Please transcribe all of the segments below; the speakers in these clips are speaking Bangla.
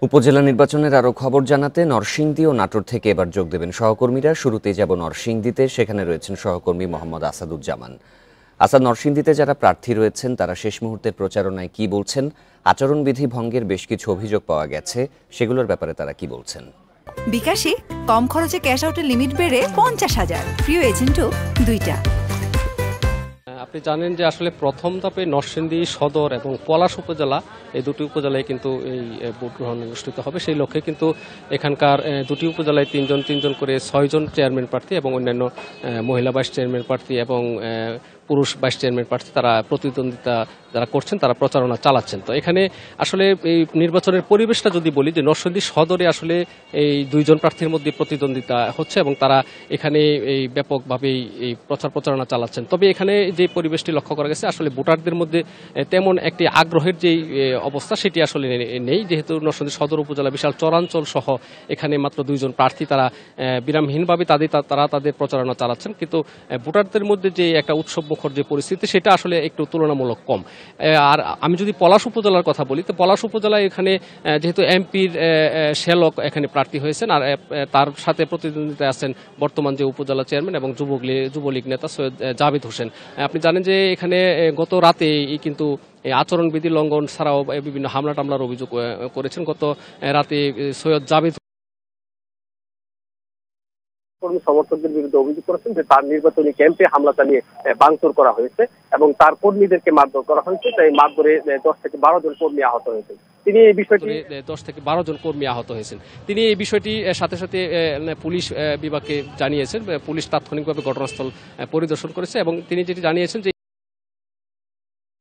উপজেলা নির্বাচনের আরও খবর জানাতে নরসিংদী ও নাটোর থেকে এবার যোগ দেবেন সহকর্মীরা। শুরুতেই যাব নরসিংদীতে, সেখানে রয়েছেন সহকর্মী মোহাম্মদ আসাদুজ্জামান। আসাদ, নরসিংদীতে যারা প্রার্থী রয়েছেন তারা শেষ মুহূর্তের প্রচারণায় কি বলছেন? আচরণবিধি ভঙ্গের বেশ কিছু অভিযোগ পাওয়া গেছে, সেগুলোর ব্যাপারে তারা কি বলছেন? বিকাশে কম খরচে ক্যাশ আউটের লিমিট বেড়ে 50,000, প্রিয় এজেন্টও 2টা। আপনি জানেন যে আসলে প্রথম ধাপে নরসিংদী সদর এবং পলাশ উপজেলা, এই দুটি উপজেলায় কিন্তু এই ভোট গ্রহণ অনুষ্ঠিত হবে। সেই লক্ষ্যে কিন্তু এখানকার দুটি উপজেলায় তিনজন করে 6 জন চেয়ারম্যান প্রার্থী এবং অন্যান্য মহিলা ভাইস চেয়ারম্যান প্রার্থী এবং পুরুষ ভাইস চেয়ারম্যান প্রার্থী তারা প্রতিদ্বন্দ্বিতা যারা করছেন তারা প্রচারণা চালাচ্ছেন। তো এখানে আসলে এই নির্বাচনের পরিবেশটা যদি বলি যে নরসিংদী সদরে আসলে এই 2 জন প্রার্থীর মধ্যে প্রতিদ্বন্দ্বিতা হচ্ছে এবং তারা এখানে এই ব্যাপকভাবেই এই প্রচারণা চালাচ্ছেন। তবে এখানে যে পরিবেশটি লক্ষ্য করা গেছে আসলে ভোটারদের মধ্যে তেমন একটি আগ্রহের যেই অবস্থা সেটি আসলে নেই, যেহেতু নরসিংদী সদর উপজেলা বিশাল চরাঞ্চল সহ এখানে মাত্র 2 জন প্রার্থী তারা বিরামহীনভাবে তারা তাদের প্রচারণা চালাচ্ছেন। কিন্তু ভোটারদের মধ্যে যে একটা উৎসব মুখর যে পরিস্থিতি সেটা আসলে একটু তুলনামূলক কম। আর আমি যদি পলাশ উপজেলার কথা বলি, তো পলাশ উপজেলায় এখানে যেহেতু এমপির শ্যালক এখানে প্রার্থী হয়েছেন, আর তার সাথে প্রতিদ্বন্দ্বিতায় আছেন বর্তমান যে উপজেলা চেয়ারম্যান এবং যুবলীগ নেতা সৈয়দ জাবেদ হোসেন। আপনি জানেন যে এখানে গত রাতে কিন্তু আচরণবিধি লঙ্ঘন ছাড়াও বিভিন্ন হামলা টামলার অভিযোগ করেছেন। গত রাতে সৈয়দ জাবেদ কর্মী সমর্থকদের বিরুদ্ধে অভিযোগ করেছেন যে তার নির্বাচনী ক্যাম্পে হামলা চালিয়ে ভাঙচুর করা হয়েছে এবং তার কর্মীদেরকে মারধর করা হয়েছে। তাই মারধরে 10 থেকে 12 জন কর্মী আহত হয়েছে। তিনি এই বিষয়টি 10 থেকে 12 জন কর্মী আহত হয়েছেন। তিনি এই বিষয়টি সাথে সাথে পুলিশ বিভাগকে জানিয়েছেন। পুলিশ তাৎক্ষণিকভাবে ঘটনাস্থল পরিদর্শন করেছে এবং তিনি যেটি জানিয়েছেন যে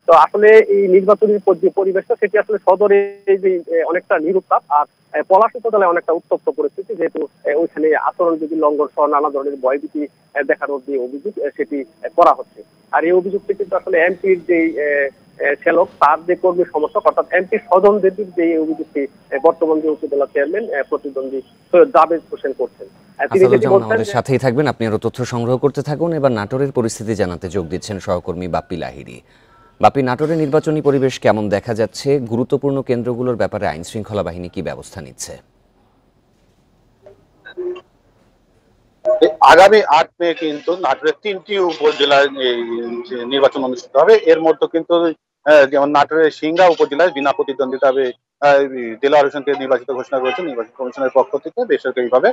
তো আসলে এই নির্বাচনী যে পরিবেশটা সেটি আসলে সদরে যে অনেকটা নিরুত্তাপ, আর পলাশ উপজেলায় অনেকটা উত্তপ্ত পরিস্থিতি, যেহেতু ওইখানে আচরণবিধি লঙ্ঘন সহ নানা ধরনের ভয়ভীতি দেখানোর যে অভিযোগ সেটি করা হচ্ছে। আর এই অভিযোগটি কিন্তু আসলে এমপির যে শ্যালক তার যে কর্মী সমর্থক অর্থাৎ এমপির স্বজনদের যে অভিযোগটি বর্তমান যে উপজেলা চেয়ারম্যান প্রতিদ্বন্দ্বী সৈয়দ জাবেদ হোসেন করছেন। তিনি যেটি বলছেন, আমাদের সাথেই থাকবেন, আপনি আরো তথ্য সংগ্রহ করতে থাকুন। এবার নাটোরের পরিস্থিতি জানাতে যোগ দিচ্ছেন সহকর্মী বাপ্পি লাহিড়ী। বাপি, নাটোরের নির্বাচনী পরিবেশ কেমন দেখা যাচ্ছে? গুরুত্বপূর্ণ কেন্দ্রগুলোর ব্যাপারে আইন শৃঙ্খলা বাহিনী কি ব্যবস্থা নিচ্ছে? আগামী 8 মে কিন্তু নাটোরের 3টি উপজেলায় নির্বাচন অনুষ্ঠিত হবে। এর মধ্যে কিন্তু যেমন নাটোরের সিংড়া উপজেলায় বিনা প্রতিদ্বন্দ্বিতায় দেলোয়ার হোসেনকে নির্বাচিত ঘোষণা করেছে নির্বাচন কমিশনের পক্ষ থেকে বেসরকারিভাবে।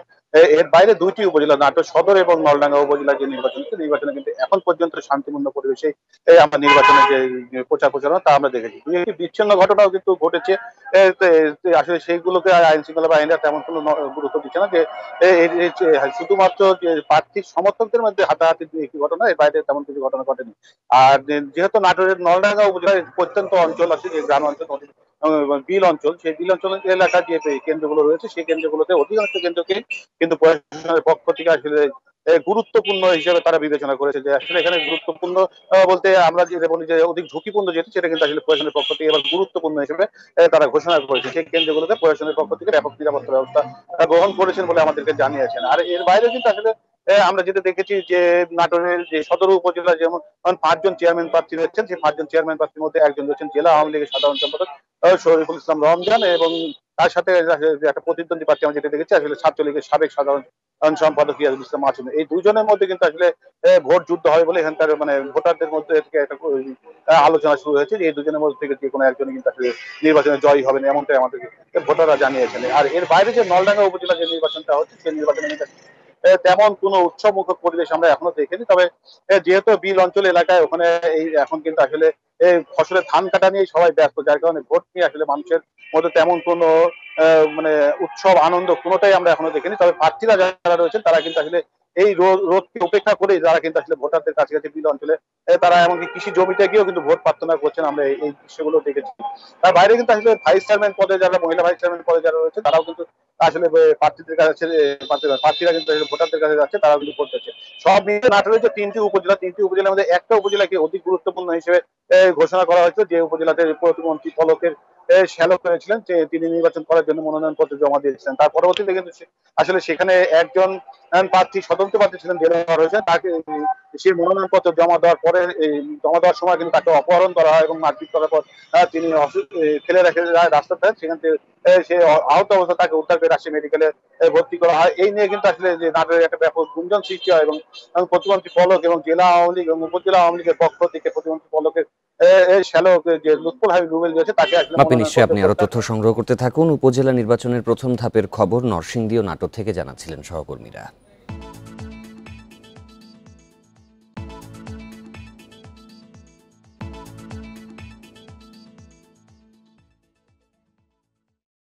এর বাইরে 2টি উপজেলা নাটোর সদর এবং নলডাঙ্গা উপজেলার যে নির্বাচনে কিন্তু এখন পর্যন্ত শান্তিপূর্ণ পরিবেশে আমরা নির্বাচনের যে প্রচারণা তা আমরা দেখেছি। একটি বিচ্ছিন্ন ঘটনাও কিন্তু ঘটেছে। আসলে সেইগুলোকে আইন শৃঙ্খলা বাহিনীরা তেমন কোনো গুরুত্ব দিচ্ছে না, যে শুধুমাত্র যে প্রার্থীর সমর্থকদের মধ্যে হাতাহাতি একটি ঘটনা, এর বাইরে তেমন কিছু ঘটনা ঘটেনি। আর যেহেতু নাটোরের নলডাঙ্গা উপজেলায় প্রত্যন্ত অঞ্চল আছে, যে গ্রাম অঞ্চল বিল অঞ্চল, সেই বিল অঞ্চল এলাকার যে কেন্দ্রগুলো রয়েছে সেই কেন্দ্রগুলোতে অধিকাংশ কেন্দ্রকে কিন্তু প্রশাসনের পক্ষ থেকে আসলে গুরুত্বপূর্ণ হিসেবে তারা বিবেচনা করেছে। যে আসলে এখানে গুরুত্বপূর্ণ বলতে আমরা যেটা বলি যে অধিক ঝুঁকিপূর্ণ যেটি, সেটা কিন্তু আসলে প্রশাসনের পক্ষ থেকে এবার গুরুত্বপূর্ণ হিসেবে তারা ঘোষণা করেছে। সেই কেন্দ্রগুলোতে প্রশাসনের পক্ষ থেকে ব্যাপক নিরাপত্তা ব্যবস্থা গ্রহণ করেছেন বলে আমাদেরকে জানিয়েছেন। আর এর বাইরে কিন্তু আসলে আমরা যেটা দেখেছি যে নাটোরের যে সদর উপজেলা যেমন 5 জন চেয়ারম্যান প্রার্থী রয়েছেন, সেই 5 জন চেয়ারম্যান প্রার্থীর মধ্যে একজন রয়েছেন জেলা আওয়ামী লীগের সাধারণ সম্পাদক শরীফুল ইসলাম রমজান, এবং তার সাথে একটা প্রতিদ্বন্দ্বী প্রার্থী আমরা যেটা দেখেছি আসলে ছাত্রলীগের সাবেক সাধারণ সম্পাদক ইয়াজুল ইসলাম মাসুম। এই 2 জনের মধ্যে কিন্তু আসলে ভোট যুদ্ধ হবে বলে এখানকার ভোটারদের মধ্যে থেকে একটা আলোচনা শুরু হয়েছে যে এই 2 জনের মধ্যে থেকে যে কোনো একজনই কিন্তু আসলে নির্বাচনে জয়ী হবেন, এমনটাই আমাদের ভোটাররা জানিয়েছেন। আর এর বাইরে যে নলডাঙ্গা উপজেলা যে নির্বাচনটা হচ্ছে সেই নির্বাচনে তেমন কোনো উৎসবমুখর পরিবেশ আমরা এখনো দেখিনি। তবে যেহেতু বিল অঞ্চল এলাকায় ওখানে এখন কিন্তু আসলে ফসলের ধান কাটা নিয়ে সবাই ব্যস্ত, যার কারণে ভোট নিয়ে আসলে মানুষের মধ্যে তেমন কোনো উৎসব আনন্দ কোনোটাই আমরা এখনো দেখিনি। তবে প্রার্থীরা যারা রয়েছেন তারা কিন্তু আসলে এই রোদকে উপেক্ষা করে যারা কিন্তু আসলে ভোটারদের কাছে বিল অঞ্চলে তারা এমনকি কৃষি জমিতে গিয়েও কিন্তু ভোট প্রার্থনা করছেন, আমরা এই দৃশ্যগুলো দেখেছি। তার বাইরে কিন্তু আসলে ভাইস চেয়ারম্যান পদে যারা মহিলা ভাইস চেয়ারম্যান পদে যারা রয়েছে তারাও কিন্তু আসলে প্রার্থীদের কাছে প্রার্থীরা কিন্তু ভোটারদের কাছে যাচ্ছে, তারাও কিন্তু ভোট দিচ্ছে। সব মিলিয়ে নাটোরের যে 3টি উপজেলার মধ্যে একটা উপজেলাকে অধিক গুরুত্বপূর্ণ হিসেবে ঘোষণা করা হয়েছিল, যে উপজেলাতে প্রতিমন্ত্রী পলকের শ্যালক হয়েছিলেন, যে তিনি নির্বাচন করার জন্য মনোনয়ন পত্র জমা দিয়েছিলেন। তার পরবর্তীতে কিন্তু আসলে সেখানে একজন প্রার্থী স্বতন্ত্র প্রার্থী ছিলেন দেলোয়ার হোসেন, তাকে সেই মনোনয়নপত্র জমা দেওয়ার পরে জমা দেওয়ার সময় কিন্তু তাকে অপহরণ করা হয় এবং মারপিট করার পর তিনি ফেলে রেখে যায় রাস্তাতে। সেখান থেকে সে আহত অবস্থা তাকে উদ্ধার করে রাজশাহী মেডিকেলে ভর্তি করা হয়। এই নিয়ে কিন্তু আসলে যে নাটোরের একটা ব্যাপক গুঞ্জন সৃষ্টি হয় এবং প্রতিমন্ত্রী পলক এবং জেলা আওয়ামী লীগ এবং উপজেলা আওয়ামী লীগের পক্ষ থেকে প্রতিমন্ত্রী পলকের শ্যালক যে লুৎফুল হাবিব রুবেল রয়েছে তাকে আসলে আপনি নিশ্চয়ই আপনি আরো তথ্য সংগ্রহ করতে থাকুন। উপজেলা নির্বাচনের প্রথম ধাপের খবর নরসিংদী ও নাটোর থেকে জানাচ্ছিলেন সহকর্মীরা।